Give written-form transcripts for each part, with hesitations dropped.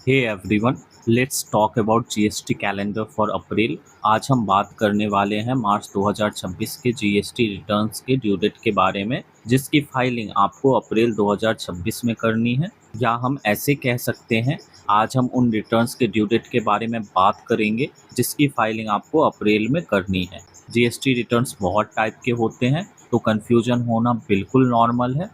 Hey everyone, let's talk about GST calendar for April. आज हम बात करने वाले हैं मार्च 2026 के जीएसटी रिटर्न्स के ड्यू डेट के बारे में, जिसकी फाइलिंग आपको अप्रैल 2026 में करनी है। या हम ऐसे कह सकते हैं, आज हम उन रिटर्न्स के ड्यू डेट के बारे में बात करेंगे जिसकी फाइलिंग आपको अप्रैल में करनी है। जीएसटी रिटर्न्स बहुत टाइप के होते हैं, तो कन्फ्यूजन होना बिल्कुल नॉर्मल है,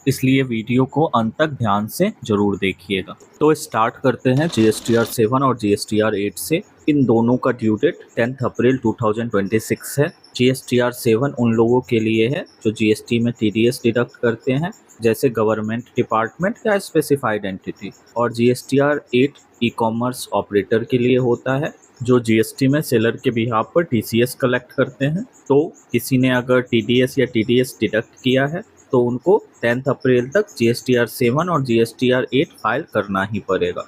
इसलिए वीडियो को अंत तक ध्यान से जरूर देखिएगा। तो स्टार्ट करते हैं जीएसटीआर 7 और जीएसटीआर 8 से। इन दोनों का ड्यू डेट 10 अप्रैल 2026 है। जीएसटीआर 7 उन लोगों के लिए है जो जीएसटी में टीडीएस डिडक्ट करते हैं, जैसे गवर्नमेंट डिपार्टमेंट या स्पेसिफाइड एंटिटी। और जीएसटीआर 8 ई कॉमर्स ऑपरेटर के लिए होता है, जो जीएसटी में सेलर के बिहाफ पर टीसीएस कलेक्ट करते हैं। तो किसी ने अगर टीडीएस या टीडीएस डिडक्ट किया है तो उनको 10 अप्रैल तक जीएसटीआर 7 और जीएसटीआर 8 फाइल करना ही पड़ेगा।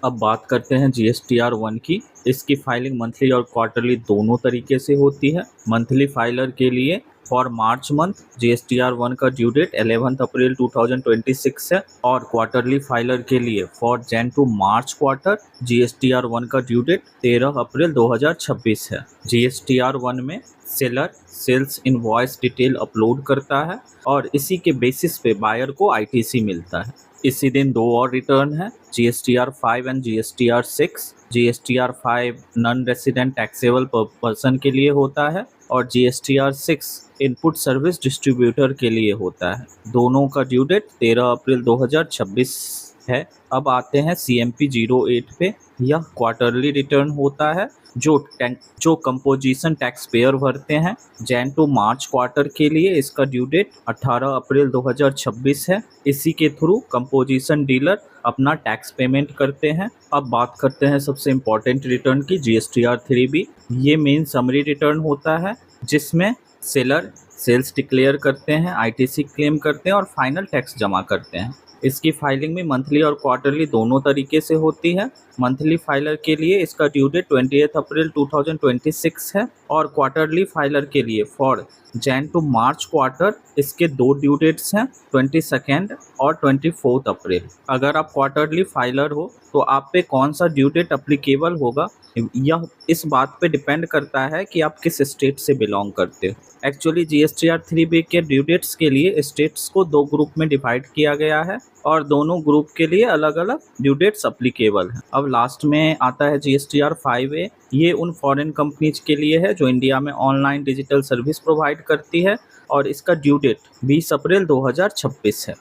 अब बात करते हैं जीएसटीआर 1 की। इसकी फाइलिंग मंथली और क्वार्टरली दोनों तरीके से होती है। मंथली फाइलर के लिए फॉर मार्च मंथ जीएसटीआर 1 का ड्यू डेट 11 अप्रैल 2026 है, और क्वार्टरली फाइलर के लिए for Jan to March quarter GSTR 1 का ड्यू डेट 13 अप्रैल 2026 है। जीएसटीआर 1 में seller sales invoice detail upload करता है और इसी के बेसिस पे बायर को आईटीसी मिलता है। इसी दिन दो और रिटर्न है, GSTR 5 and GSTR 6। GSTR 5 non resident taxable person के लिए होता है और जीएसटीआर 6 इनपुट सर्विस डिस्ट्रीब्यूटर के लिए होता है। दोनों का ड्यू डेट 13 अप्रैल 2026 है। अब आते हैं CMP 08 पे। यह क्वार्टरली रिटर्न होता है जो कंपोजिशन टैक्स पेयर भरते हैं। जैन टू मार्च क्वार्टर के लिए इसका ड्यू डेट 18 अप्रैल 2026 है। इसी के थ्रू कंपोजिशन डीलर अपना टैक्स पेमेंट करते हैं। अब बात करते हैं सबसे इम्पोर्टेंट रिटर्न की, जीएसटीआर 3B। ये मेन समरी रिटर्न होता है जिसमें सेलर सेल्स डिक्लेयर करते हैं, आईटीसी क्लेम करते हैं और फाइनल टैक्स जमा करते हैं। इसकी फाइलिंग में मंथली और क्वार्टरली दोनों तरीके से होती है। मंथली फाइलर के लिए इसका ड्यू डेट 28 अप्रैल 2026 है और क्वार्टरली फाइलर के लिए for Jan to March quarter इसके दो ड्यू डेट्स हैं, 22 और 24 अप्रैल। अगर आप क्वार्टरली फाइलर हो तो आप पे कौन सा ड्यू डेट अप्लीकेबल होगा, यह इस बात पे डिपेंड करता है कि आप किस स्टेट से बिलोंग करते हो। एक्चुअली जीएसटीआर 3B के ड्यू डेट्स के लिए स्टेट्स को दो ग्रुप में डिवाइड किया गया है और दोनों ग्रुप के लिए अलग अलग ड्यू डेट्स अप्लीकेबल हैं। अब लास्ट में आता है जीएसटीआर 5A। ये उन फॉरेन कंपनीज के लिए है जो इंडिया में ऑनलाइन डिजिटल सर्विस प्रोवाइड करती है और इसका ड्यू डेट 20 अप्रैल 2026 है।